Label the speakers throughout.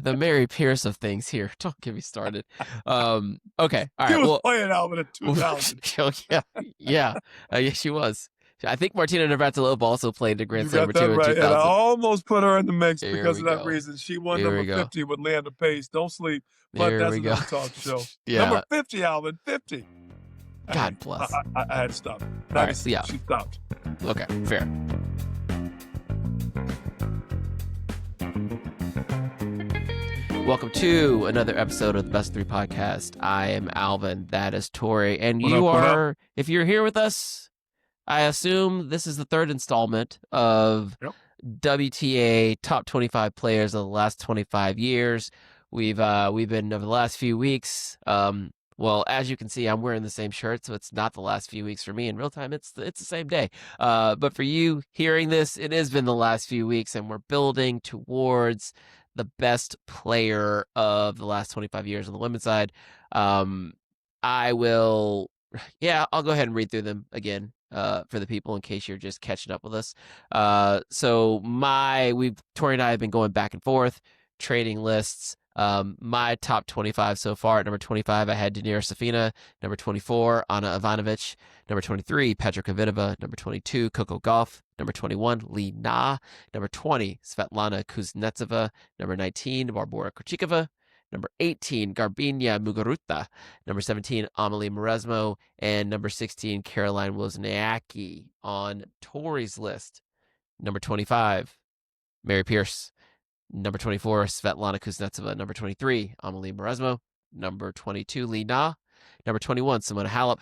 Speaker 1: the Mary Pierce of things here. Don't get me started. Okay. All
Speaker 2: She
Speaker 1: right.
Speaker 2: was
Speaker 1: Well,
Speaker 2: playing Alvin in 2000.
Speaker 1: yeah, yeah, yeah, she was. I think Martina Navratilova also played the Grand
Speaker 2: You
Speaker 1: Slam
Speaker 2: got
Speaker 1: or
Speaker 2: that
Speaker 1: two in
Speaker 2: right. And I
Speaker 1: 2000.
Speaker 2: almost put her in the mix
Speaker 1: Here
Speaker 2: because
Speaker 1: we
Speaker 2: of that
Speaker 1: go.
Speaker 2: reason. She won
Speaker 1: Here
Speaker 2: number
Speaker 1: we go.
Speaker 2: 50 with Leander Pace. Don't sleep. But
Speaker 1: Here
Speaker 2: that's
Speaker 1: we go.
Speaker 2: another talk show. Number
Speaker 1: Yeah.
Speaker 2: 50, Alvin, 50. Hey,
Speaker 1: God bless.
Speaker 2: I had to stop.
Speaker 1: All right.
Speaker 2: 96.
Speaker 1: Yeah.
Speaker 2: She stopped.
Speaker 1: Okay. Fair. Welcome to another episode of the Best Three Podcast. I am Alvin. That is Torrey. And
Speaker 2: What
Speaker 1: you
Speaker 2: up, what up?
Speaker 1: are, if you're here with us, I assume this is the third installment of
Speaker 2: Yep.
Speaker 1: WTA top 25 players of the last 25 years. We've been over the last few weeks. Well, as you can see, I'm wearing the same shirt, so it's not the last few weeks for me. In real time, it's the same day. But for you hearing this, it has been the last few weeks, and we're building towards the best player of the last 25 years on the women's side. I will, yeah, I'll go ahead and read through them again for the people in case you're just catching up with us. So Tori and I have been going back and forth, trading lists. My top 25 so far. At number 25, I had Danira Safina. Number 24, Anna Ivanovic. Number 23, Petra Kvitova. Number 22, Coco Gauff. Number 21, Li Na. Number 20, Svetlana Kuznetsova. Number 19, Barbora Krejcikova. Number 18, Garbina Muguruza. Number 17, Amelie Mauresmo. And number 16, Caroline Wozniacki on Tori's list. Number 25, Mary Pierce. Number 24, Svetlana Kuznetsova. Number 23, Amelie Mauresmo. Number 22, Li Na. Number 21, Simona Halep.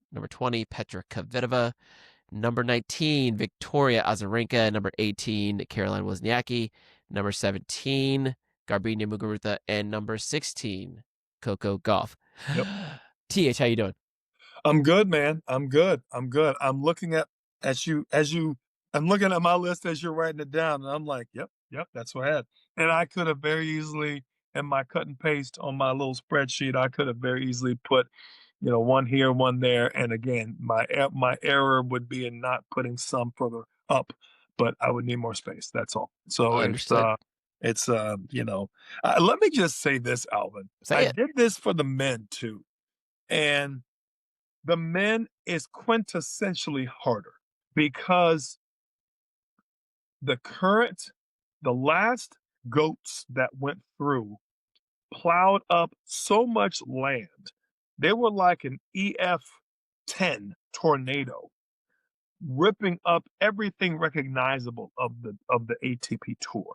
Speaker 1: Number 20, Petra Kvitova. Number 19, Victoria Azarenka. Number 18, Caroline Wozniacki. Number 17, Garbina Muguruza. And number 16, Coco Gauff.
Speaker 2: Yep.
Speaker 1: TH, how you doing?
Speaker 2: I'm good, man. I'm good. I'm looking at I'm looking at my list as you're writing it down, and I'm like, yep, that's what I had. And I could have very easily, in my cut and paste on my little spreadsheet, I could have very easily put, one here, one there. And again, my error would be in not putting some further up, but I would need more space. That's all. So
Speaker 1: Understood.
Speaker 2: let me just say this, Alvin.
Speaker 1: Say it.
Speaker 2: did this for the men too, and the men is quintessentially harder because the last goats that went through plowed up so much land. They were like an EF-10 tornado, ripping up everything recognizable of the ATP tour.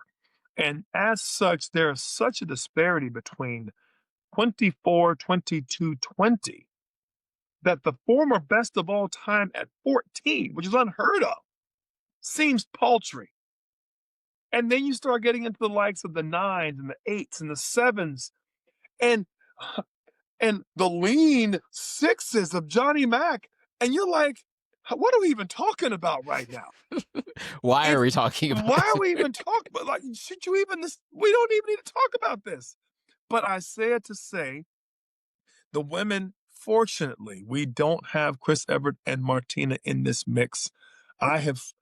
Speaker 2: And as such, there's such a disparity between 24, 22, 20 that the former best of all time at 14, which is unheard of, seems paltry. And then you start getting into the likes of the 9s and the 8s and the 7s and the lean 6s of Johnny Mack. And you're like, what are we even talking about right now?
Speaker 1: Why are we talking about
Speaker 2: Why are we even talking about, like, we don't even need to talk about this. But I say it to say the women, fortunately, we don't have Chris Evert and Martina in this mix. I have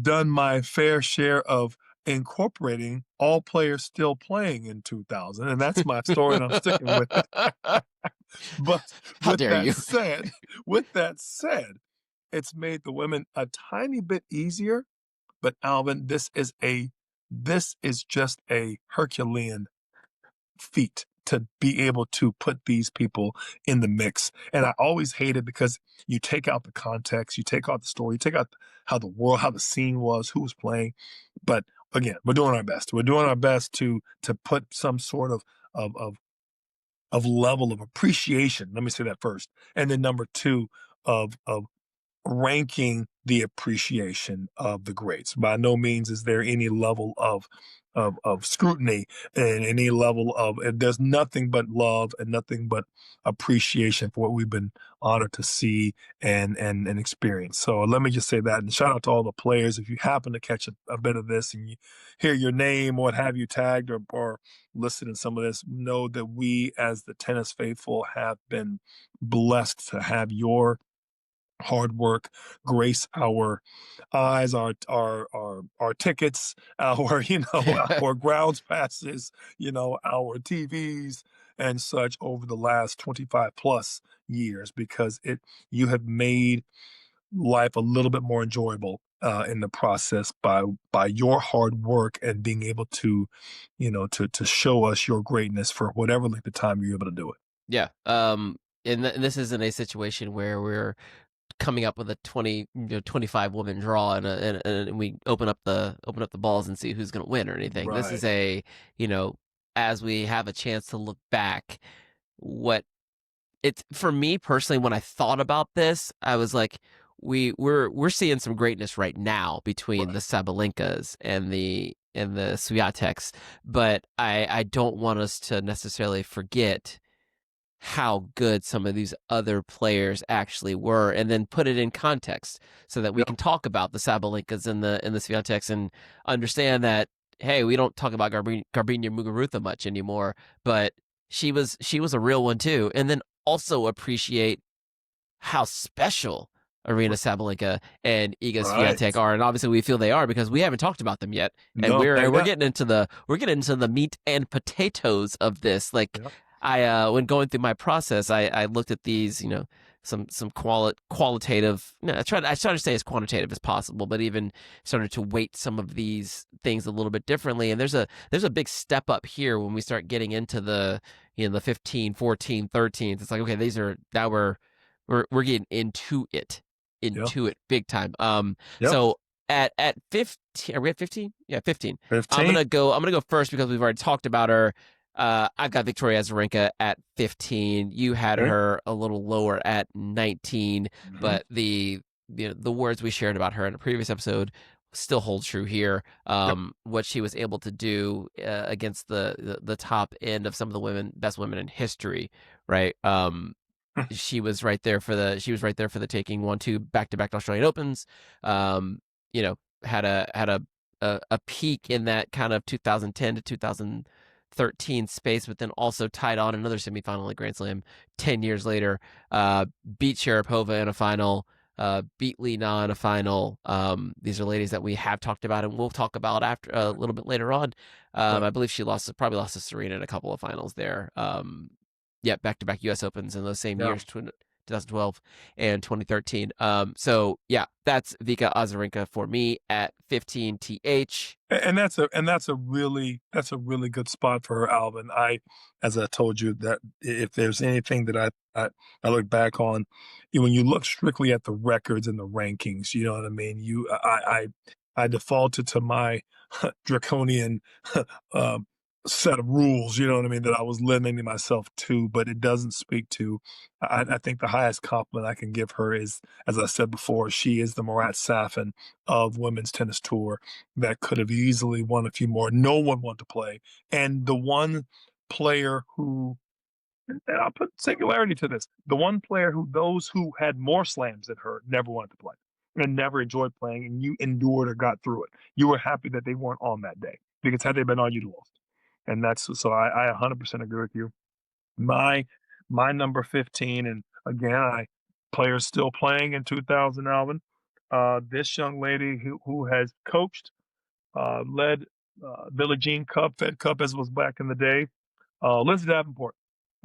Speaker 2: done my fair share of incorporating all players still playing in 2000, and that's my story, and I'm sticking with it. But
Speaker 1: How dare you?
Speaker 2: With that said, it's made the women a tiny bit easier. But Alvin, this is just a Herculean feat to be able to put these people in the mix. And I always hate it because you take out the context, you take out the story, you take out how the scene was, who was playing. But again, we're doing our best. We're doing our best to put some sort of level of appreciation. Let me say that first. And then number two, of ranking the appreciation of the greats. By no means is there any level of scrutiny and any level of, there's nothing but love and nothing but appreciation for what we've been honored to see and experience. So let me just say that, and shout out to all the players. If you happen to catch a bit of this and you hear your name or what have you tagged or listed in some of this, know that we as the tennis faithful have been blessed to have your hard work grace our eyes, our tickets, our our grounds passes, our TVs and such over the last 25 plus years, because it you have made life a little bit more enjoyable in the process by your hard work and being able to, to show us your greatness for whatever length of time you're able to do it.
Speaker 1: Yeah. And this isn't a situation where we're coming up with a 25 woman draw and we open up the balls and see who's going to win or anything. This
Speaker 2: Right.
Speaker 1: is a, you know, as we have a chance to look back, what it's for me personally, when I thought about this, I was like, we're seeing some greatness right now between the
Speaker 2: Right.
Speaker 1: Sabalenkas and the Swiateks, but I don't want us to necessarily forget how good some of these other players actually were, and then put it in context so that we
Speaker 2: Yep.
Speaker 1: can talk about the Sabalenkas and the Swiateks and understand that, hey, we don't talk about Garbina Muguruza much anymore, but she was a real one too, and then also appreciate how special Arena Sabalenka and Iga Swiatek
Speaker 2: Right.
Speaker 1: are, and obviously we feel they are because we haven't talked about them yet, and
Speaker 2: No,
Speaker 1: we're
Speaker 2: not
Speaker 1: we're
Speaker 2: yet.
Speaker 1: getting into the meat and potatoes of this. Like,
Speaker 2: Yep.
Speaker 1: I when going through my process, I looked at these, some qualitative. No, I tried to stay as quantitative as possible, but even started to weight some of these things a little bit differently. And there's a big step up here when we start getting into the 15, 14, 13. It's like, okay, these are now we're getting
Speaker 2: Yep.
Speaker 1: into it big time.
Speaker 2: Yep.
Speaker 1: So at 15, are we at 15? Yeah, 15. I'm
Speaker 2: 15.
Speaker 1: gonna go first because we've already talked about her. I've got Victoria Azarenka at 15. You had
Speaker 2: Okay.
Speaker 1: her a little lower at 19,
Speaker 2: Hmm.
Speaker 1: but the words we shared about her in a previous episode still hold true here.
Speaker 2: Yep.
Speaker 1: What she was able to do against the top end of some of the best women in history, right? She was right there for the taking. Won two back-to-back Australian Opens. Um, had a peak in that kind of 2010 to 2013 space, but then also tied on another semifinal at Grand Slam 10 years later. Beat Sharapova in a final. Beat Li Na in a final. These are ladies that we have talked about and we'll talk about after a little bit later on.
Speaker 2: Right.
Speaker 1: I believe she probably lost to Serena in a couple of finals there. Yeah, back-to-back U.S. Opens in those same
Speaker 2: Yeah.
Speaker 1: years, 2012 and 2013. So yeah, that's Vika Azarenka for me at 15 TH.
Speaker 2: And that's a really good spot for her, Alvin. As I told you, that if there's anything that I look back on, when you look strictly at the records and the rankings, you know what I mean. I defaulted to my draconian um, set of rules, you know what I mean, that I was limiting myself to, but it doesn't speak to. I think the highest compliment I can give her is, as I said before, she is the Marat Safin of women's tennis tour that could have easily won a few more. No one wanted to play. And the one player who, and I'll put singularity to this, the one player who those who had more slams than her never wanted to play and never enjoyed playing, and you endured or got through it. You were happy that they weren't on that day, because had they been on, you'd lost. And that's so I 100% agree with you. My my number 15, and again, I players still playing in 2000, Alvin. This young lady who has coached, led Billie Jean Cup, Fed Cup as was back in the day. Lindsay Davenport.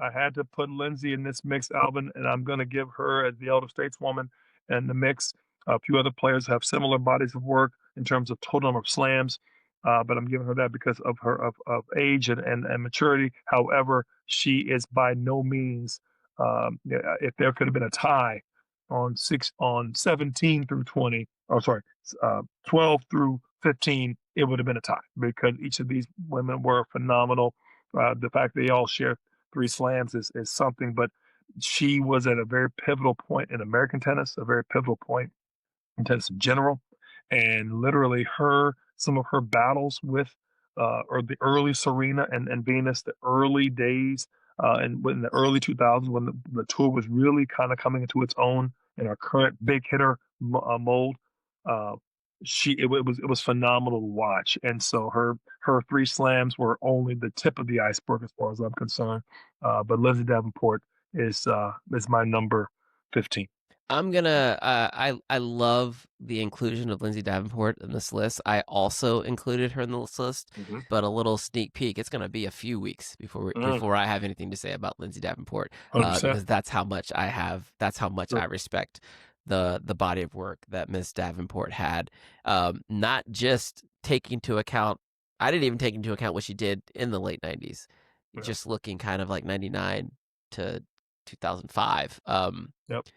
Speaker 2: I had to put Lindsay in this mix, Alvin, and I'm going to give her as the elder stateswoman in the mix. A few other players have similar bodies of work in terms of total number of slams, but I'm giving her that because of her of age and maturity. However, she is by no means. Yeah, if there could have been a tie on 17 through 20, or sorry, 12 through 15, it would have been a tie, because each of these women were phenomenal. The fact they all share three slams is something, but she was at a very pivotal point in American tennis, a very pivotal point in tennis in general, and literally some of her battles with or the early Serena and Venus, the early days, and in the early 2000s when the tour was really kind of coming into its own in our current big hitter mold. Uh, it was phenomenal to watch, and so her three slams were only the tip of the iceberg as far as I'm concerned. But Lindsay Davenport is my number 15.
Speaker 1: I'm gonna. I love the inclusion of Lindsay Davenport in this list. I also included her in this list,
Speaker 2: Mm-hmm.
Speaker 1: but a little sneak peek. It's gonna be a few weeks before I have anything to say about Lindsay Davenport,
Speaker 2: 100%.
Speaker 1: because that's how much I have. That's how much
Speaker 2: Sure.
Speaker 1: I respect the body of work that Miss Davenport had. Not just taking into account. I didn't even take into account what she did in the late '90s.
Speaker 2: Yeah.
Speaker 1: Just looking kind of like '99 to 2005.
Speaker 2: Yep.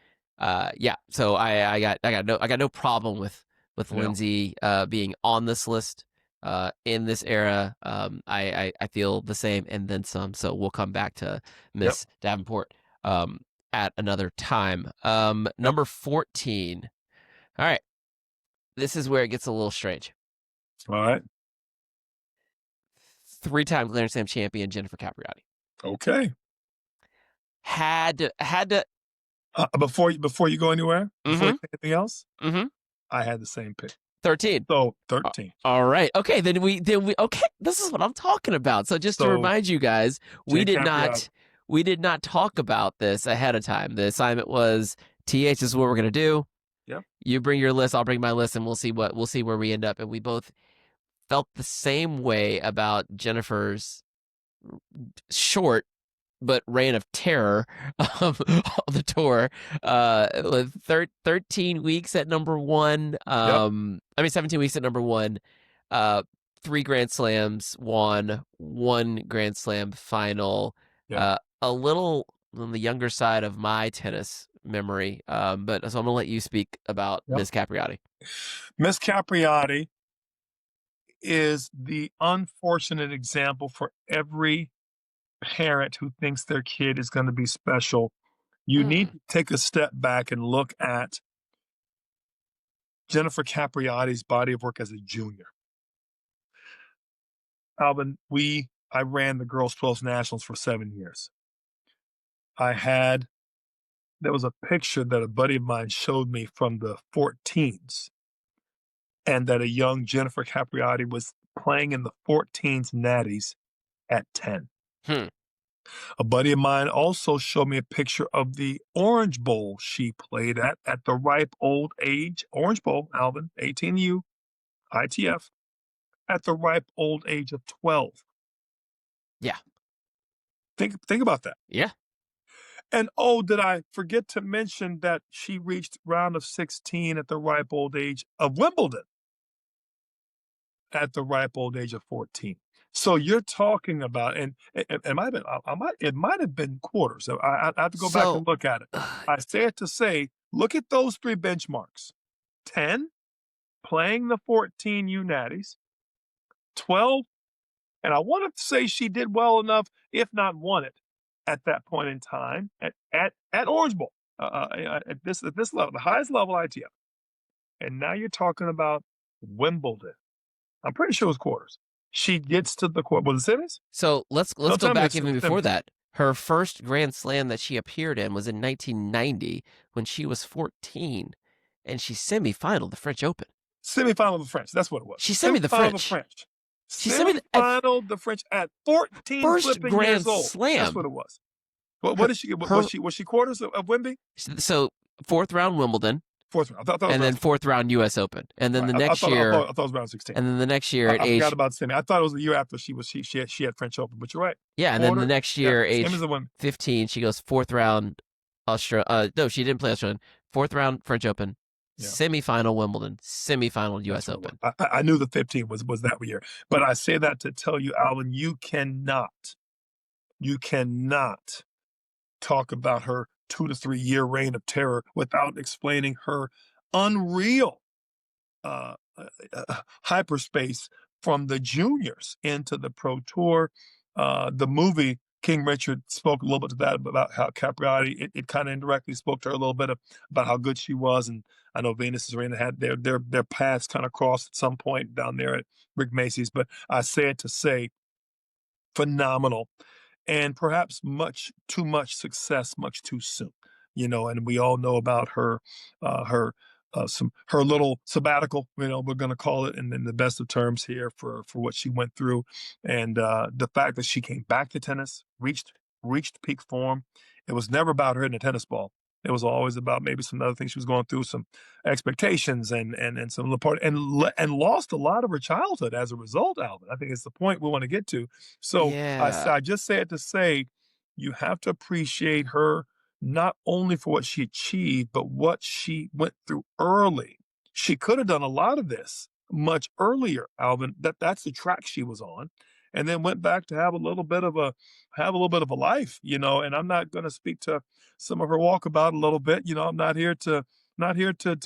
Speaker 1: Yeah, so I got no problem with
Speaker 2: Yeah.
Speaker 1: Lindsay being on this list in this era. I feel the same and then some. So we'll come back to
Speaker 2: Yep.
Speaker 1: Miss Davenport at another time.
Speaker 2: Yep.
Speaker 1: Number 14. All right, this is where it gets a little strange.
Speaker 2: All right.
Speaker 1: 3-time Grand Slam champion Jennifer Capriati
Speaker 2: Okay.
Speaker 1: had to.
Speaker 2: Before you go anywhere, before you
Speaker 1: Mm-hmm.
Speaker 2: say anything else,
Speaker 1: Mm-hmm.
Speaker 2: I had the same pick.
Speaker 1: 13.
Speaker 2: So 13.
Speaker 1: All right. Okay. Then we. Okay. This is what I'm talking about. So just to
Speaker 2: So
Speaker 1: remind you guys,
Speaker 2: Jen Capriati.
Speaker 1: we did not talk about this ahead of time. The assignment was, TH, this is what we're gonna do.
Speaker 2: Yep.
Speaker 1: You bring your list, I'll bring my list, and we'll see where we end up. And we both felt the same way about Jennifer's short but reign of terror on the tour. With 13 weeks at number one.
Speaker 2: Yep.
Speaker 1: 17 weeks at number one. 3 Grand Slams, won 1 Grand Slam final.
Speaker 2: Yep.
Speaker 1: A little on the younger side of my tennis memory. But so I'm gonna let you speak about
Speaker 2: Yep.
Speaker 1: Miss Capriati.
Speaker 2: Miss Capriati is the unfortunate example for every parent who thinks their kid is going to be special. You need to take a step back and look at Jennifer Capriati's body of work as a junior. Alvin, I ran the girls 12 nationals for 7 years. There was a picture that a buddy of mine showed me from the 14s, and that a young Jennifer Capriati was playing in the 14s natties at 10. A buddy of mine also showed me a picture of the Orange Bowl she played at the ripe old age. Orange Bowl, Alvin, 18U, ITF, at the ripe old age of 12.
Speaker 1: Yeah.
Speaker 2: Think about that.
Speaker 1: Yeah.
Speaker 2: And did I forget to mention that she reached round of 16 at the ripe old age of Wimbledon at the ripe old age of 14. So you're talking about, and it might have been quarters. I have to go back and look at it. I say it to say, look at those 3 benchmarks: 10, playing the 14 U natties; 12, and I want to say she did well enough, if not won it, at that point in time at Orange Bowl, at this level, the highest level ITF. And now you're talking about Wimbledon. I'm pretty sure it was quarters. She gets to the court. Was it semis?
Speaker 1: So let's go back even before
Speaker 2: semis.
Speaker 1: that. Her first Grand Slam that she appeared in was in 1990 when she was 14, and she semifinaled the French Open.
Speaker 2: Semifinal of the French. That's what it was.
Speaker 1: She semi the French. She
Speaker 2: Semifinal the French at 14
Speaker 1: first
Speaker 2: flipping
Speaker 1: Grand
Speaker 2: years old.
Speaker 1: Slam.
Speaker 2: That's what it was. What did she get? Was she quarters of Wemby?
Speaker 1: So 4th round Wimbledon.
Speaker 2: 4th round.
Speaker 1: And then 4th round U.S. Open. And then the next year.
Speaker 2: I thought it was round 16.
Speaker 1: And then the next year
Speaker 2: I forgot about semi. I thought it was the year after she had French Open, but you're right.
Speaker 1: Yeah, and then the next year, age 15, she goes 4th round Australia. No, she didn't play Australian. 4th round French Open, semifinal Wimbledon, semifinal U.S. Open.
Speaker 2: I knew the 15 was that year, but I say that to tell you, Alvin, you cannot talk about her 2 to 3 year reign of terror without explaining her unreal hyperspace from the juniors into the pro tour. The movie King Richard spoke a little bit to that, about how Capriati, it kind of indirectly spoke to her a little bit about how good she was. And I know Venus and Serena had their paths kind of crossed at some point down there at Rick Macy's, but I say it to say phenomenal, and perhaps much too much success much too soon. And we all know about her little sabbatical, we're going to call it in the best of terms here, for what she went through, and the fact that she came back to tennis, reached peak form. It was never about her hitting a tennis ball. It was always about maybe some other things she was going through, some expectations and some of the part and lost a lot of her childhood as a result, Alvin. I think it's the point we want to get to. So
Speaker 1: Yeah.
Speaker 2: I just say it to say you have to appreciate her not only for what she achieved, but what she went through early. She could have done a lot of this much earlier, Alvin. That's the track she was on, and then went back to have a little bit of a life, you know. And I'm not going to speak to some of her walkabout a little bit. You know, I'm not here to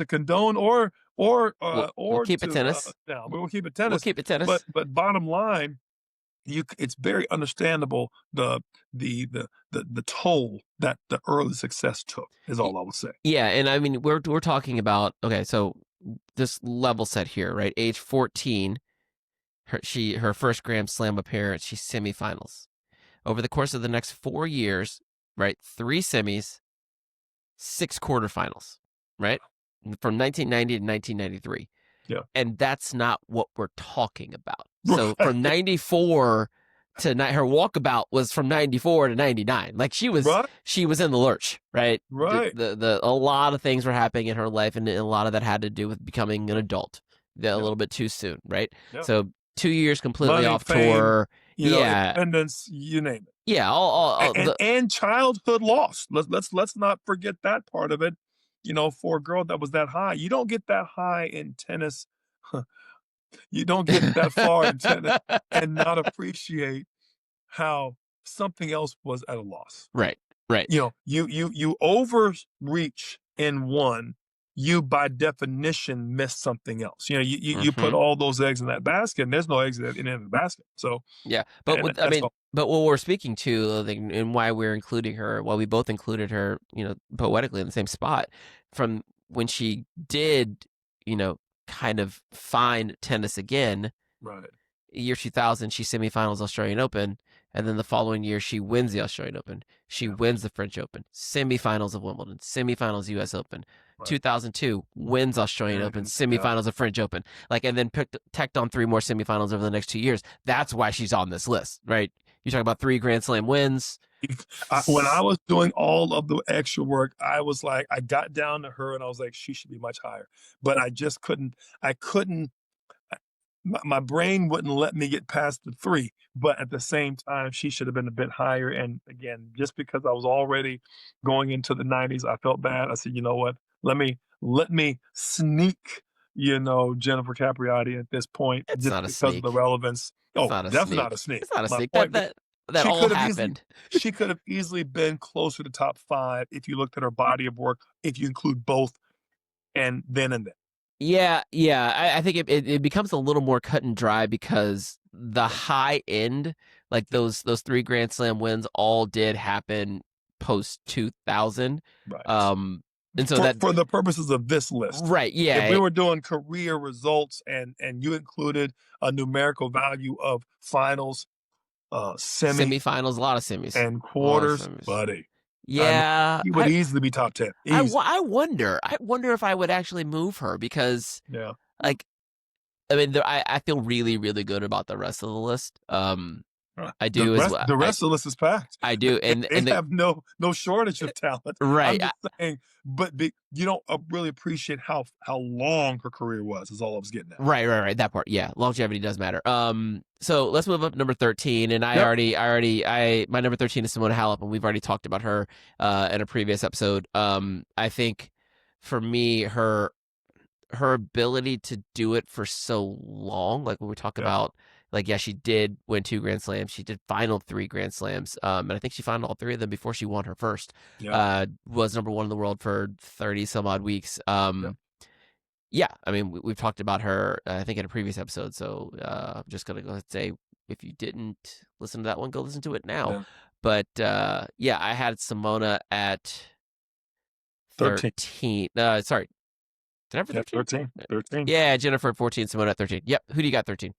Speaker 2: condone
Speaker 1: We'll
Speaker 2: or
Speaker 1: keep it
Speaker 2: to
Speaker 1: tennis.
Speaker 2: no, we'll keep it
Speaker 1: We'll
Speaker 2: tennis.
Speaker 1: keep it
Speaker 2: But
Speaker 1: tennis.
Speaker 2: bottom line, it's very understandable the toll that the early success took is
Speaker 1: Y-
Speaker 2: all I would say.
Speaker 1: Yeah, and I mean we're talking about, okay, so this level set here, right? Age 14, her first Grand Slam appearance, she's semifinals. Over the course of the next 4 years, right? 3 semis, 6 quarterfinals, right? From 1990 to 1993.
Speaker 2: Yeah.
Speaker 1: And that's not what we're talking about. So
Speaker 2: Right.
Speaker 1: from 94 to her walkabout was from 94 to 99. Like she was
Speaker 2: Right.
Speaker 1: in the lurch, right?
Speaker 2: Right.
Speaker 1: A lot of things were happening in her life, and a lot of that had to do with becoming an adult a
Speaker 2: Yeah.
Speaker 1: little bit too soon, right?
Speaker 2: Yeah.
Speaker 1: So 2 years completely
Speaker 2: Money,
Speaker 1: off
Speaker 2: fame,
Speaker 1: tour.
Speaker 2: you know,
Speaker 1: Yeah.
Speaker 2: independence, you name it.
Speaker 1: Yeah,
Speaker 2: And childhood loss. Let's not forget that part of it. You know, for a girl that was that high, you don't get that high in tennis. You don't get that far in tennis and not appreciate how something else was at a loss.
Speaker 1: right, right.
Speaker 2: You know, you overreach in one, you by definition miss something else. You know, you put
Speaker 1: Mhm.
Speaker 2: all those eggs in that basket, and there's no eggs in the basket. So,
Speaker 1: Yeah, but
Speaker 2: and that's all.
Speaker 1: but what we're speaking to, like, and why we're including her, well, we both included her, poetically in the same spot, from when she did, kind of find tennis again.
Speaker 2: Right.
Speaker 1: Year 2000, she semifinals Australian Open, and then the following year she wins the Australian Open. She
Speaker 2: Yeah.
Speaker 1: wins the French Open, semifinals of Wimbledon, semifinals US Open.
Speaker 2: Right.
Speaker 1: 2002 wins Australian Open,
Speaker 2: Yeah.
Speaker 1: semifinals of French Open. Like, and then tacked on 3 more semifinals over the next 2 years. That's why she's on this list, right? You talk about 3 Grand Slam wins.
Speaker 2: When I was doing all of the extra work, I was like, I got down to her and I was like, she should be much higher. But I just couldn't, I couldn't, my brain wouldn't let me get past the 3. But at the same time, she should have been a bit higher. And again, just because I was already going into the 90s, I felt bad. I said, you know what? Let me sneak, Jennifer Capriati at this point
Speaker 1: It's
Speaker 2: just
Speaker 1: not a
Speaker 2: because of the
Speaker 1: sneak.
Speaker 2: relevance.
Speaker 1: It's
Speaker 2: Oh,
Speaker 1: not a
Speaker 2: definitely not a
Speaker 1: sneak.
Speaker 2: sneak.
Speaker 1: It's not a
Speaker 2: My
Speaker 1: sneak.
Speaker 2: point being,
Speaker 1: That
Speaker 2: she
Speaker 1: all
Speaker 2: could have easily
Speaker 1: happened.
Speaker 2: she could have easily been closer to top 5 if you looked at her body of work, if you include both and then and then.
Speaker 1: Yeah, yeah. I think it becomes a little more cut and dry because the
Speaker 2: Yeah.
Speaker 1: high end, like
Speaker 2: Yeah.
Speaker 1: those 3 Grand Slam wins, all did happen post 2000.
Speaker 2: Right.
Speaker 1: Um, and so
Speaker 2: For
Speaker 1: that,
Speaker 2: for the purposes of this list,
Speaker 1: right,
Speaker 2: if we
Speaker 1: yeah,
Speaker 2: were doing career results and you included a numerical value of finals, semi,
Speaker 1: semifinals, a lot of semis,
Speaker 2: and
Speaker 1: a lot of
Speaker 2: quarters,
Speaker 1: semis.
Speaker 2: buddy, I mean,
Speaker 1: Yeah,
Speaker 2: he would easily be top 10. Easy.
Speaker 1: I wonder if I would actually move her because,
Speaker 2: Yeah.
Speaker 1: like, I mean, I feel really, really good about the rest of the list. I
Speaker 2: The
Speaker 1: do as
Speaker 2: rest
Speaker 1: well.
Speaker 2: the rest of the list is packed.
Speaker 1: I
Speaker 2: They
Speaker 1: do,
Speaker 2: they have no shortage of talent.
Speaker 1: right.
Speaker 2: I'm just saying, but you don't really appreciate how long her career was, is all I was getting at.
Speaker 1: Right. That part, yeah. Longevity does matter. So let's move up to number 13, and
Speaker 2: Yep.
Speaker 1: my number 13 is Simona Halep, and we've already talked about her in a previous episode. I think for me, her ability to do it for so long, like when we talk
Speaker 2: Yep.
Speaker 1: about, like, yeah, she did win 2 Grand Slams, she did final 3 Grand Slams, and I think she finaled all 3 of them before she won her first.
Speaker 2: Yep.
Speaker 1: Was number 1 in the world for 30 some odd weeks.
Speaker 2: Yep.
Speaker 1: Yeah, I mean, we've talked about her, I think, in a previous episode. So I'm just gonna go ahead and say, if you didn't listen to that one, go listen to it now.
Speaker 2: Yeah.
Speaker 1: But yeah, I had Simona at
Speaker 2: 13.
Speaker 1: 13. Sorry, did I have
Speaker 2: Yeah,
Speaker 1: 13?
Speaker 2: 13. 13.
Speaker 1: Yeah, Jennifer at 14, Simona at 13. Yep. Who do you got 13?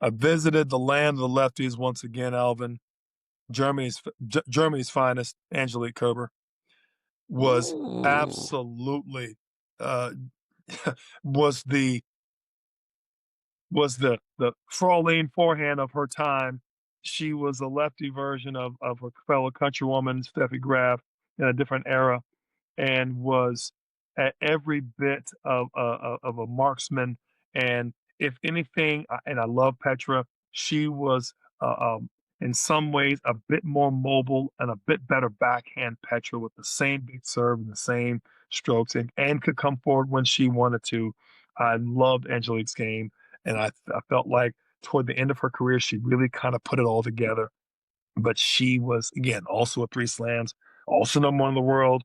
Speaker 2: I visited the land of the lefties once again, Alvin. Germany's finest, Angelique Kerber, was
Speaker 1: Ooh.
Speaker 2: absolutely uh, was the Fraulein forehand of her time. She was a lefty version of her fellow countrywoman, Steffi Graf. in a different era and was at every bit of a marksman. And if anything, and I love Petra, she was in some ways a bit more mobile and a bit better backhand Petra with the same big serve and the same strokes, and could come forward when she wanted to. I loved Angelique's game, and I felt like toward the end of her career, she really kind of put it all together. But she was, again, also a three slams, also number one in the world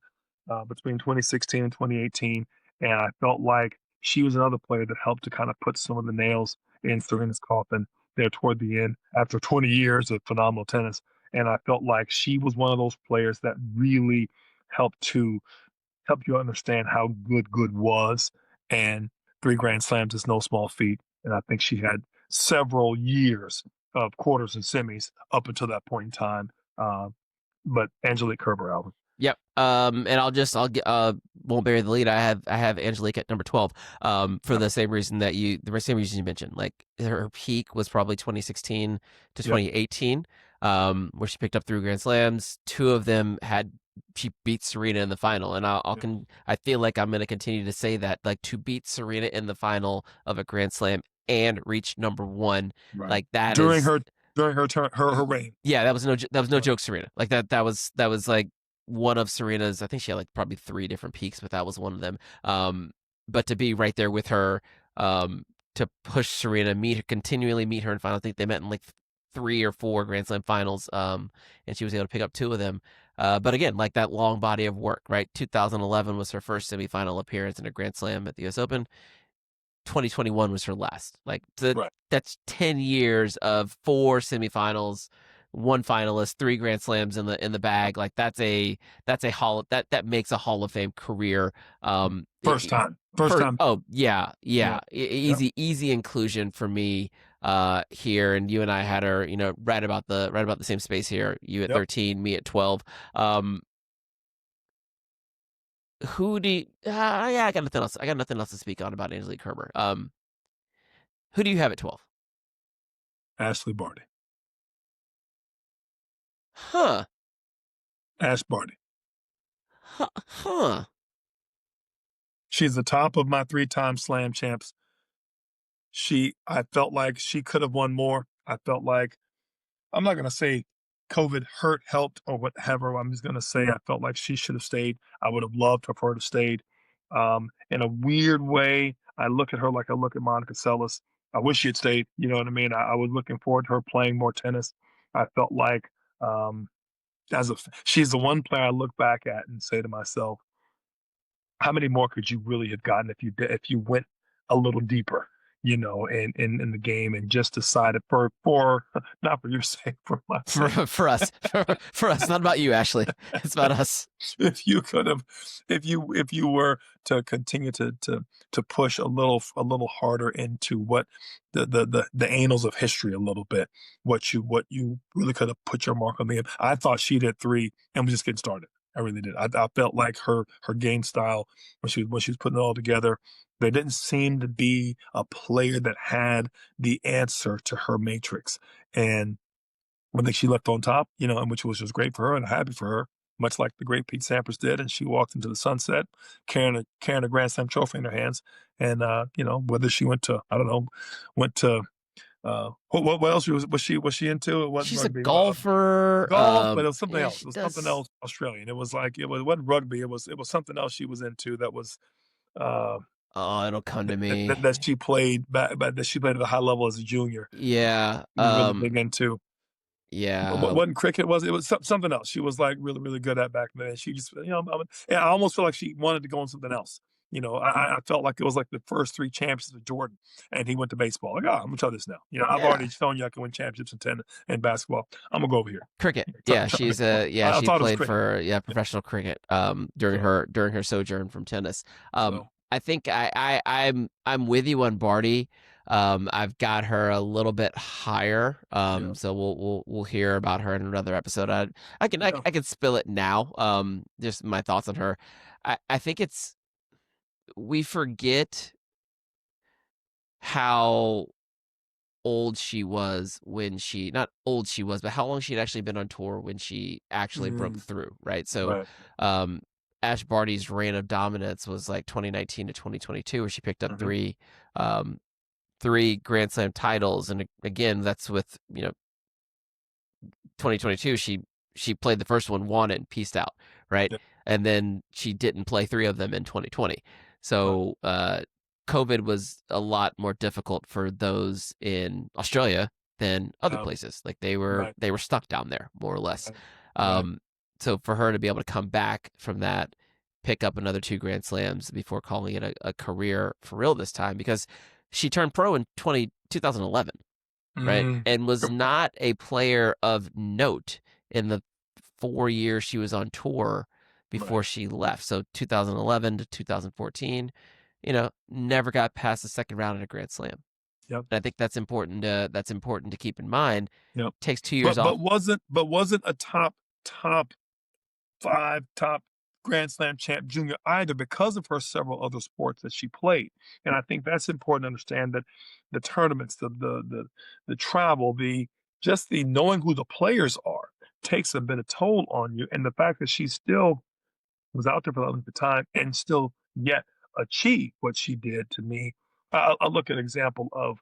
Speaker 2: between 2016 and 2018. And I felt like she was another player that helped to kind of put some of the nails in Serena's coffin there toward the end after 20 years of phenomenal tennis. And I felt like she was one of those players that really helped to help you understand how good was. And three Grand Slams is no small feat. And I think she had several years of quarters and semis up until that point in time. But Angelique Kerber, Alvin.
Speaker 1: Yep. And I'll get won't bury the lead. I have Angelique at number 12. For
Speaker 2: Yep.
Speaker 1: the same reason you mentioned. Like her peak was probably 2016 to
Speaker 2: Yep.
Speaker 1: 2018, where she picked up 3 Grand Slams. Two of them she beat Serena in the final, and
Speaker 2: Yep.
Speaker 1: I feel like I'm going to continue to say that, like, to beat Serena in the final of a Grand Slam and reach number one,
Speaker 2: Right.
Speaker 1: like that
Speaker 2: During
Speaker 1: is,
Speaker 2: her turn, her reign.
Speaker 1: yeah, that was no
Speaker 2: Right.
Speaker 1: joke, Serena. Like that was like one of Serena's. I think she had like probably 3 different peaks, but that was one of them. But to be right there with her, to push Serena, continually meet her in final. I think they met in like 3 or 4 Grand Slam finals. And she was able to pick up 2 of them. But again, like that long body of work, right? 2011 was her first semifinal appearance in a Grand Slam at the U.S. Open. 2021 was her last. Like
Speaker 2: Right.
Speaker 1: that's 10 years of 4 semifinals, 1 finalist, 3 Grand Slams in the bag. Like that makes a Hall of Fame career.
Speaker 2: First time. First time.
Speaker 1: Oh yeah,
Speaker 2: Yeah. Yep.
Speaker 1: easy inclusion for me here. And you and I had her, right about the same space here. You at
Speaker 2: Yep.
Speaker 1: 13, me at 12. Who do you, yeah, I got nothing else. I got nothing else to speak on about Angelique Kerber. Who do you have at 12?
Speaker 2: Ashley Barty.
Speaker 1: Huh.
Speaker 2: Ash Barty.
Speaker 1: Huh.
Speaker 2: She's the top of my three-time slam champs. I felt like she could have won more. I felt like, I'm not going to say COVID hurt, helped, or whatever. I'm just going to say I felt like she should have stayed. I would have loved for her to stayed. In a weird way, I look at her like I look at Monica Seles. I wish she had stayed. You know what I mean? I was looking forward to her playing more tennis. I felt like um, she's the one player I look back at and say to myself, how many more could you really have gotten if you went a little deeper, in the game and just decided for not for your sake, for my
Speaker 1: For
Speaker 2: sake.
Speaker 1: for us. For us. Not about you, Ashley. It's about us.
Speaker 2: If you could have, if you were to continue to push a little harder into what the annals of history a little bit, what you really could have put your mark on the end. I thought she did 3 and was just getting started. I really did. I felt like her game style when she was putting it all together, there didn't seem to be a player that had the answer to her matrix. And I think she left on top, and which was just great for her and happy for her, much like the great Pete Sampras did. And she walked into the sunset carrying a Grand Slam trophy in her hands. And, whether she went to, I don't know, went to, what else was she into? It wasn't
Speaker 1: She's a
Speaker 2: rugby.
Speaker 1: golfer.
Speaker 2: Golf, but it was something
Speaker 1: Yeah,
Speaker 2: else. It
Speaker 1: she
Speaker 2: was something
Speaker 1: does.
Speaker 2: else Australian. It wasn't rugby. It was something else she was into that was, uh,
Speaker 1: Oh, it'll come to me.
Speaker 2: that she played back, that she played at a high level as a junior.
Speaker 1: Yeah.
Speaker 2: She was really big into.
Speaker 1: Yeah.
Speaker 2: Wasn't cricket, was it? Was something else. She was like really, really good at back then. She just, I almost feel like she wanted to go on something else. I felt like it was like the first 3 championships of Jordan, and he went to baseball. Like, I'm gonna try this now. I've
Speaker 1: Yeah.
Speaker 2: already shown you I can win championships in tennis and basketball. I'm gonna go over here.
Speaker 1: Cricket.
Speaker 2: Try,
Speaker 1: Yeah,
Speaker 2: try
Speaker 1: she's
Speaker 2: baseball. I
Speaker 1: she
Speaker 2: thought it was
Speaker 1: played
Speaker 2: cricket.
Speaker 1: for
Speaker 2: Yeah.
Speaker 1: professional cricket during
Speaker 2: So,
Speaker 1: her sojourn from tennis.
Speaker 2: so
Speaker 1: I think I'm with you on Barty. I've got her a little bit higher.
Speaker 2: yeah,
Speaker 1: So we'll hear about her in another episode.
Speaker 2: yeah.
Speaker 1: I can spill it now. Just my thoughts on her. I think we forget how old she was when she not old she was, but how long she had actually been on tour when she actually broke
Speaker 2: Mm,
Speaker 1: through, right? So
Speaker 2: right.
Speaker 1: um Ash Barty's reign of dominance was like 2019 to 2022, where she picked up
Speaker 2: Hmm.
Speaker 1: three Grand Slam titles. And again, that's with 2022, she played the first one, won it, and pieced out, right?
Speaker 2: Yeah.
Speaker 1: And then she didn't play three of them in 2020.
Speaker 2: Right.
Speaker 1: So COVID was a lot more difficult for those in Australia than other
Speaker 2: Yeah.
Speaker 1: places. Like
Speaker 2: Right.
Speaker 1: they were stuck down there more or less.
Speaker 2: Right. Right.
Speaker 1: Um, so for her to be able to come back from that, pick up another two Grand Slams before calling it a career for real this time, because she turned pro in 2011, right?
Speaker 2: Mm,
Speaker 1: And was
Speaker 2: good point.
Speaker 1: not a player of note in the 4 years she was on tour
Speaker 2: Right.
Speaker 1: before she left. So 2011 to 2014, never got past the second round in a Grand Slam.
Speaker 2: Yep.
Speaker 1: And I think that's important to keep in mind.
Speaker 2: Yep.
Speaker 1: Takes 2 years off.
Speaker 2: Wasn't a top five, top Grand Slam champ junior either, because of her several other sports that she played. And I think that's important to understand, that the tournaments, the travel, the knowing who the players are takes a bit of toll on you. And the fact that she still was out there for the length of time and still yet achieve what she did, to me. I'll look at an example of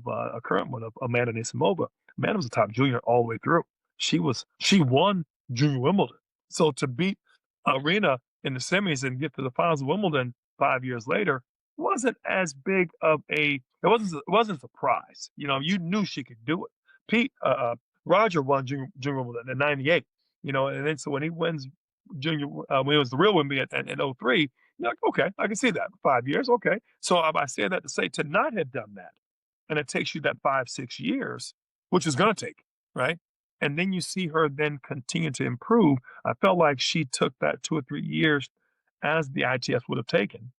Speaker 2: a current one, of Amanda Nisimova. Amanda was a top junior all the way through. She won Junior Wimbledon. So to beat Arena in the semis and get to the finals of Wimbledon 5 years later wasn't as big of it wasn't a surprise. You knew she could do it. Pete Roger won Junior Wimbledon in '98. And then so when he wins junior, when it was the real Wimby in '03, you're like, okay, I can see that. 5 years, okay. So I say that to say, to not have done that, and it takes you that 5, 6 years, which is going to take, right? And then you see her then continue to improve. I felt like she took that 2 or 3 years as the ITF would have taken,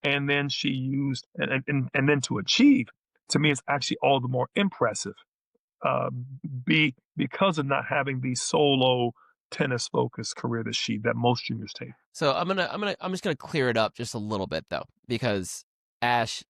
Speaker 2: and then she used, and then to achieve, to me, it's actually all the more impressive, uh, because of not having the solo tennis focused career that most juniors take.
Speaker 1: So I'm just gonna clear it up just a little bit though, because Ash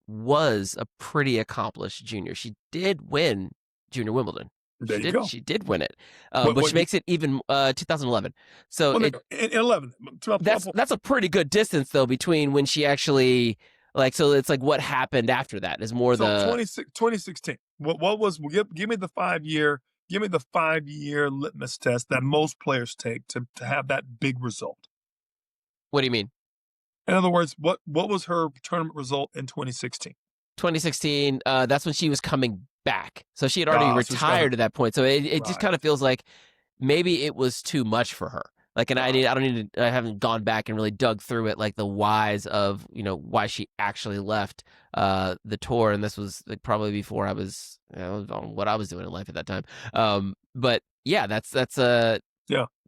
Speaker 1: was a pretty accomplished junior. She did win Junior Wimbledon.
Speaker 2: There you go.
Speaker 1: She did win it,
Speaker 2: What
Speaker 1: which
Speaker 2: what
Speaker 1: makes it even 2011. So
Speaker 2: well, in 11, 12,
Speaker 1: that's a pretty good distance though between when she actually, like, so it's like what happened after that is more
Speaker 2: so
Speaker 1: the
Speaker 2: 2016. What was give me the 5 year, give me the 5 year litmus test that most players take to have that big result.
Speaker 1: what do you mean?
Speaker 2: In other words, what was her tournament result in 2016?
Speaker 1: 2016, that's when she was coming back. So she had already
Speaker 2: Ah, so it's got to
Speaker 1: retired at that point. So it just
Speaker 2: right.
Speaker 1: kind of feels like maybe it was too much for her. Like, and
Speaker 2: Ah,
Speaker 1: I haven't gone back and really dug through it, like the whys of, why she actually left the tour. And this was like probably before I was, on what I was doing in life at that time. But yeah,
Speaker 2: yeah. Good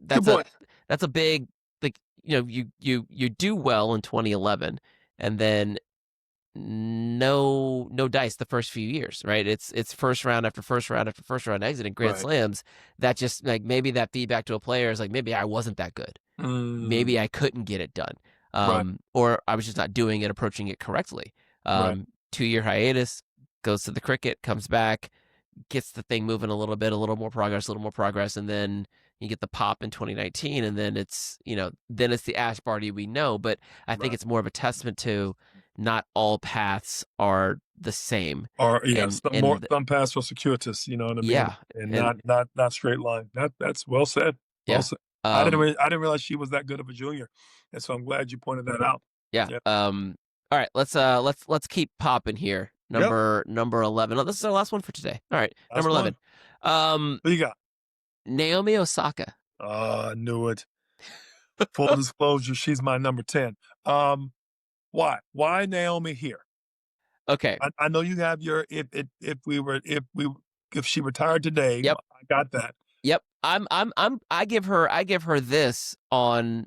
Speaker 1: that's a,
Speaker 2: point.
Speaker 1: that's a big, like, you do well in 2011, and then no dice the first few years, right? It's first round after first round after first round exit in Grand
Speaker 2: Right.
Speaker 1: Slams. That just, like, maybe that feedback to a player is like, maybe I wasn't that good,
Speaker 2: Mm,
Speaker 1: maybe I couldn't get it done,
Speaker 2: right.
Speaker 1: or I was just not doing it, approaching it correctly.
Speaker 2: Right.
Speaker 1: 2 year hiatus, goes to the cricket, comes back, gets the thing moving a little bit, a little more progress, and then you get the pop in 2019, and then then it's the Ash Barty we know. But I think
Speaker 2: Right.
Speaker 1: it's more of a testament to not all paths are the same,
Speaker 2: Or yeah,
Speaker 1: and and
Speaker 2: some paths were circuitous, you know what I mean,
Speaker 1: yeah,
Speaker 2: and
Speaker 1: and
Speaker 2: not straight line. That's well said. Well
Speaker 1: yeah,
Speaker 2: said.
Speaker 1: um,
Speaker 2: I didn't realize she was that good of a junior, and so I'm glad you pointed that out.
Speaker 1: yeah.
Speaker 2: Yeah.
Speaker 1: All right, let's keep popping here.
Speaker 2: Yep.
Speaker 1: Number 11. Oh, this is our last one for today. All right, number
Speaker 2: Last one.
Speaker 1: 11. Um,
Speaker 2: What you got?
Speaker 1: Naomi Osaka.
Speaker 2: I knew it. Full disclosure, she's my number 10. Um, why? Why Naomi here?
Speaker 1: Okay.
Speaker 2: I know you have your if she retired today,
Speaker 1: Yep.
Speaker 2: I got that.
Speaker 1: Yep. I give her this on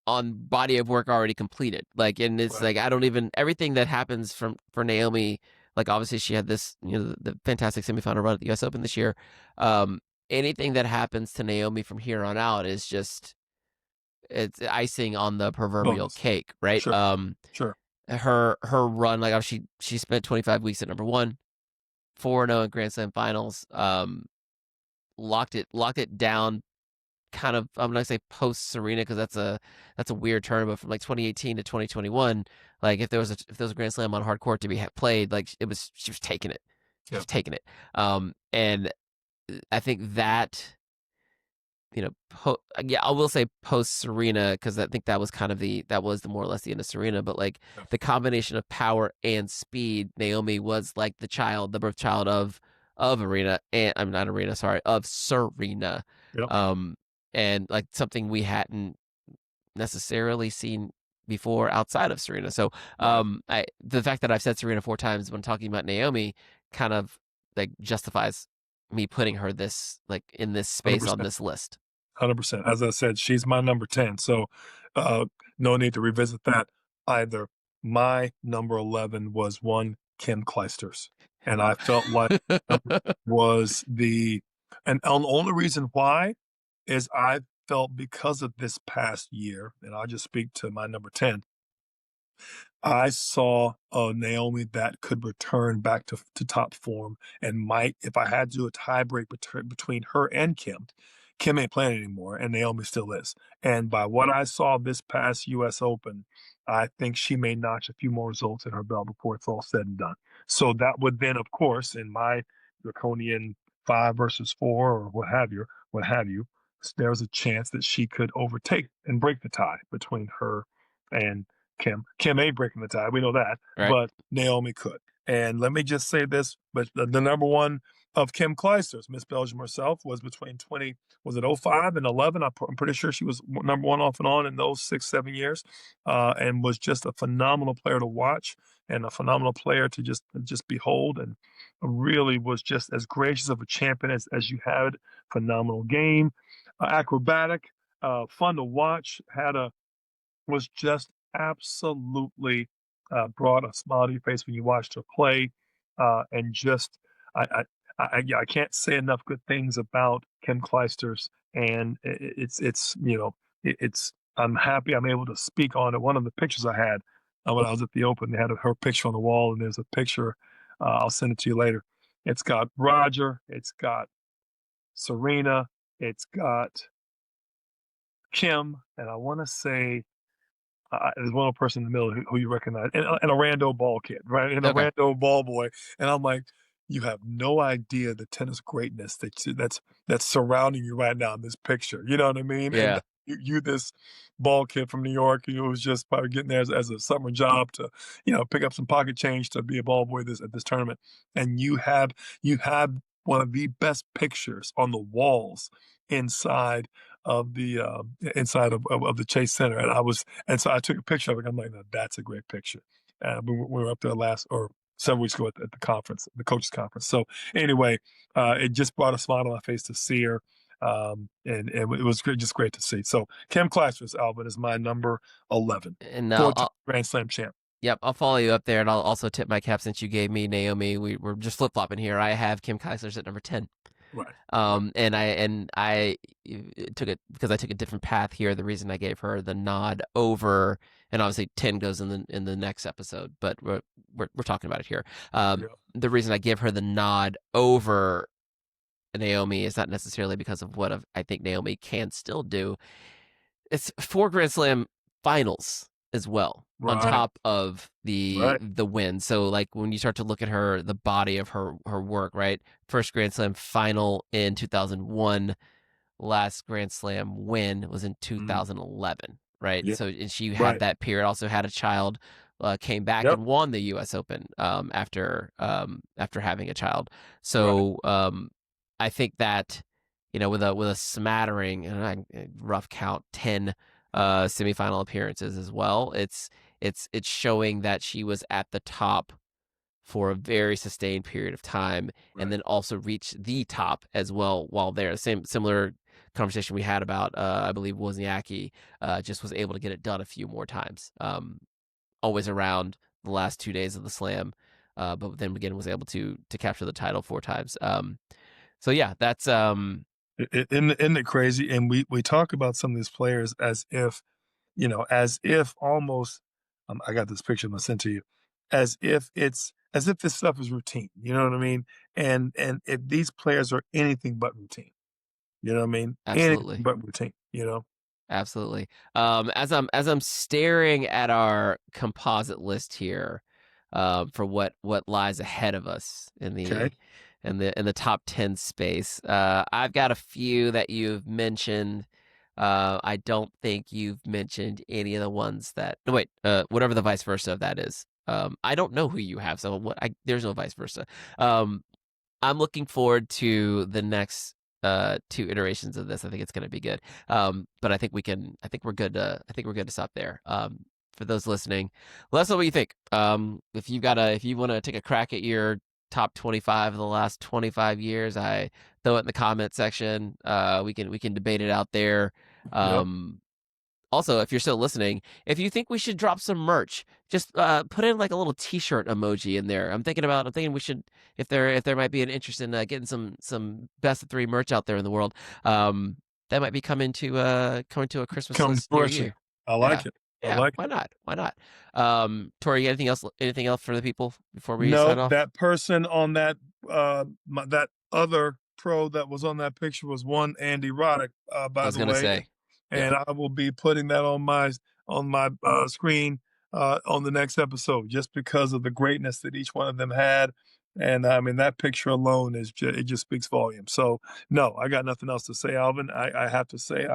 Speaker 1: body of work already completed. Like, and it's
Speaker 2: Right.
Speaker 1: like, I don't even, everything that happens for Naomi, like, obviously she had this, the fantastic semifinal run at the US Open this year. Um, Anything that happens to Naomi from here on out is just, it's icing on the proverbial
Speaker 2: Bonus.
Speaker 1: cake, right?
Speaker 2: Sure. Sure.
Speaker 1: Her run, like, she spent 25 weeks at number one. 4-0 in Grand Slam finals. Locked it down. Kind of, I'm gonna say post Serena because that's a weird turn, but from like 2018 to 2021, like if there was a Grand Slam on hard court to be played, like she was taking it, she
Speaker 2: Yeah,
Speaker 1: was taking it. And I think that yeah, I will say post Serena because I think that was kind of that was the more or less the end of Serena, but like
Speaker 2: yeah,
Speaker 1: the combination of power and speed, Naomi was like the birth child of Arena, and I'm not Arena, sorry, of Serena,
Speaker 2: yep,
Speaker 1: um, and like something we hadn't necessarily seen before outside of Serena. So,
Speaker 2: right,
Speaker 1: the fact that I've said Serena 4 times when talking about Naomi kind of like justifies me putting her this like in this
Speaker 2: hundred
Speaker 1: space on
Speaker 2: percent,
Speaker 1: this list.
Speaker 2: 100%. As I said, she's my number 10. So no need to revisit that either. My number 11 was one Kim Clijsters, and I felt like was and the only reason why is I felt because of this past year, and I'll just speak to my number 10. I saw a Naomi that could return back to top form and might, if I had to do a tiebreak between her and Kim, Kim ain't playing anymore, and Naomi still is. And by what I saw this past U.S. Open, I think she may notch a few more results in her belt before it's all said and done. So that would then, of course, in my draconian 5 versus 4 or what have you, there's a chance that she could overtake and break the tie between her and Kim. Kim ain't breaking the tie. We know that,
Speaker 1: Right.
Speaker 2: but Naomi could. And let me just say this: but the number one of Kim Clijsters, Miss Belgium herself, was between 05 and 11. I'm pretty sure she was number one off and on in those 6, 7 years, and was just a phenomenal player to watch and a phenomenal player to just behold. And really was just as gracious of a champion as you had. Phenomenal game, acrobatic, fun to watch. Was just absolutely brought a smile to your face when you watched her play, and just I can't say enough good things about Kim Clijsters, and it's I'm happy I'm able to speak on it. One of the pictures I had when I was at the Open, they had her picture on the wall, and there's a picture. I'll send it to you later. It's got Roger, it's got Serena, it's got Kim, and I want to say there's one person in the middle who you recognize, and a rando ball kid, right? And a
Speaker 1: Okay.
Speaker 2: rando ball boy. And I'm like, you have no idea the tennis greatness that's surrounding you right now in this picture. You know what I mean? And
Speaker 1: Yeah.
Speaker 2: you this ball kid from New York, who was just probably getting there as a summer job to, pick up some pocket change to be a ball boy at this tournament. And you have one of the best pictures on the walls inside of the inside of the Chase Center, and so I took a picture of it. I'm like, no, that's a great picture. We were up there last or several weeks ago at the conference, the coaches conference. So anyway, it just brought a smile on my face to see her, and it was great, just great to see. So Kim Clijsters, Alvin, is my number 11,
Speaker 1: And
Speaker 2: four-time Grand Slam champ.
Speaker 1: yep, I'll follow you up there, and I'll also tip my cap since you gave me Naomi. We're just flip flopping here. I have Kim Kaiser's at number 10.
Speaker 2: Right, right,
Speaker 1: And I took it because I took a different path here. The reason I gave her the nod over, and obviously 10 goes in the next episode, but we're talking about it here.
Speaker 2: yeah,
Speaker 1: The reason I give her the nod over Naomi is not necessarily because of what I think Naomi can still do. It's 4 Grand Slam finals as well on
Speaker 2: right,
Speaker 1: top of the
Speaker 2: right,
Speaker 1: win. So like when you start to look at the body of her work, right? First Grand Slam final in 2001, last Grand Slam win was in
Speaker 2: mm,
Speaker 1: 2011, right?
Speaker 2: yeah,
Speaker 1: So and she had
Speaker 2: right,
Speaker 1: that period, also had a child, came back
Speaker 2: yep,
Speaker 1: and won the U.S. Open after having a child.
Speaker 2: right,
Speaker 1: So I think that with a smattering and rough count 10 semifinal appearances as well. It's showing that she was at the top for a very sustained period of time, and
Speaker 2: right,
Speaker 1: then also reached the top as well while there. Similar conversation we had about I believe Wozniacki just was able to get it done a few more times. Always around the last 2 days of the slam, but then again was able to capture the title 4 times. So yeah, that's
Speaker 2: Isn't it crazy? And we talk about some of these players as if almost, I got this picture I'm gonna send to you, as if as if this stuff is routine. You know what I mean? And if these players are anything but routine, you know what I mean? Anything
Speaker 1: Absolutely.
Speaker 2: but routine. You know?
Speaker 1: Absolutely. As I'm staring at our composite list here, for what lies ahead of us in
Speaker 2: Okay.
Speaker 1: the top 10 space, I've got a few that you've mentioned. I don't think you've mentioned any of the ones that. No, wait. Whatever the vice versa of that is. I don't know who you have, so there's no vice versa. I'm looking forward to the next two iterations of this. I think it's going to be good. But I think we're good to stop there. For those listening, let us know what you think. If you want to take a crack at your top 25 of the last 25 years, I throw it in the comment section. We can debate it out there.
Speaker 2: Yep.
Speaker 1: Also, if you're still listening, if you think we should drop some merch, just put in like a little T-shirt emoji in there. I'm thinking we should, if there might be an interest in getting some best of 3 merch out there in the world, that might be coming to a Christmas
Speaker 2: Come to
Speaker 1: list near
Speaker 2: fruition.
Speaker 1: you.
Speaker 2: I
Speaker 1: Yeah,
Speaker 2: like it. I
Speaker 1: yeah.
Speaker 2: like
Speaker 1: Why
Speaker 2: it.
Speaker 1: not? Why not? Tori, anything else? Anything else for the people before we
Speaker 2: No,
Speaker 1: sign off?
Speaker 2: that person on that that other pro that was on that picture was one Andy Roddick,
Speaker 1: I
Speaker 2: by
Speaker 1: was
Speaker 2: the
Speaker 1: gonna
Speaker 2: way,
Speaker 1: say, yeah.
Speaker 2: and I will be putting that on my screen on the next episode, just because of the greatness that each one of them had. And I mean, that picture alone it just speaks volumes. So no, I got nothing else to say, Alvin. I have to say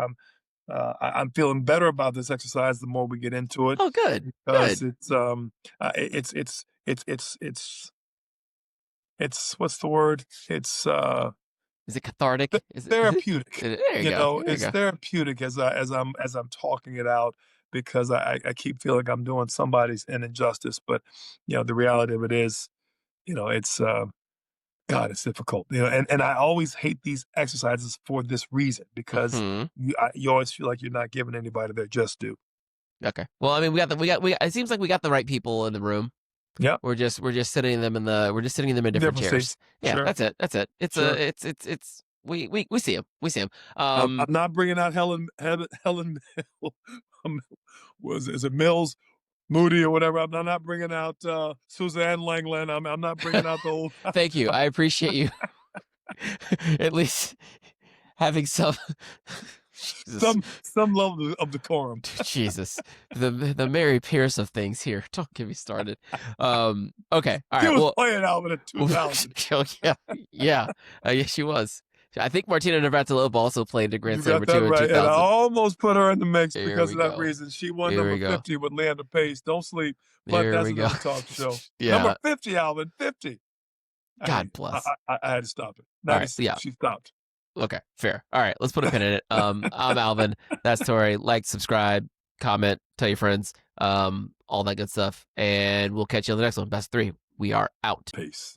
Speaker 2: I'm feeling better about this exercise the more we get into it,
Speaker 1: Oh, good,
Speaker 2: because
Speaker 1: good.
Speaker 2: it's what's the word? It's
Speaker 1: Is it cathartic? Is it?
Speaker 2: therapeutic.
Speaker 1: There you
Speaker 2: You
Speaker 1: go.
Speaker 2: know,
Speaker 1: There you
Speaker 2: it's
Speaker 1: go.
Speaker 2: therapeutic as I'm talking it out, because I keep feeling like I'm doing somebody's an injustice. But the reality of it is, it's God, it's difficult. And I always hate these exercises for this reason, because
Speaker 1: Hmm.
Speaker 2: you always feel like you're not giving anybody their just due.
Speaker 1: Okay. Well, I mean, it seems like we got the right people in the room.
Speaker 2: Yep.
Speaker 1: We're just sitting them in different
Speaker 2: Different
Speaker 1: chairs.
Speaker 2: seats.
Speaker 1: Yeah,
Speaker 2: Sure.
Speaker 1: that's it. That's it.
Speaker 2: Sure.
Speaker 1: It's we see him. We see him.
Speaker 2: I'm not bringing out Helen was is it Mills Moody or whatever. I'm not bringing out Suzanne Langland. I'm not bringing out the old
Speaker 1: Thank you. I appreciate you at least having some Jesus.
Speaker 2: some level of decorum.
Speaker 1: Jesus. The Mary Pierce of things here. Don't get me started. Okay. All
Speaker 2: She
Speaker 1: right.
Speaker 2: was
Speaker 1: Well,
Speaker 2: playing Alvin in 2000.
Speaker 1: yeah. Yeah. Yeah, she was. I think Martina Navratilova also played the Grand
Speaker 2: You
Speaker 1: Slam
Speaker 2: got
Speaker 1: or
Speaker 2: that
Speaker 1: two in
Speaker 2: right. And I
Speaker 1: 2000.
Speaker 2: almost put her in the mix
Speaker 1: Here
Speaker 2: because
Speaker 1: we
Speaker 2: of that
Speaker 1: go.
Speaker 2: reason. She won
Speaker 1: Here
Speaker 2: number
Speaker 1: we go.
Speaker 2: 50 with Leander Pace. Don't sleep. But
Speaker 1: There
Speaker 2: that's
Speaker 1: we go.
Speaker 2: another talk show. Number
Speaker 1: Yeah.
Speaker 2: 50, Alvin. 50. Hey,
Speaker 1: God bless.
Speaker 2: I had to stop it.
Speaker 1: All right.
Speaker 2: 96.
Speaker 1: Yeah.
Speaker 2: She stopped.
Speaker 1: Okay. Fair. All right. Let's put a pin in it. I'm Alvin. That's Tori. Like, subscribe, comment, tell your friends, all that good stuff. And we'll catch you on the next one. Best 3. We are out.
Speaker 2: Peace.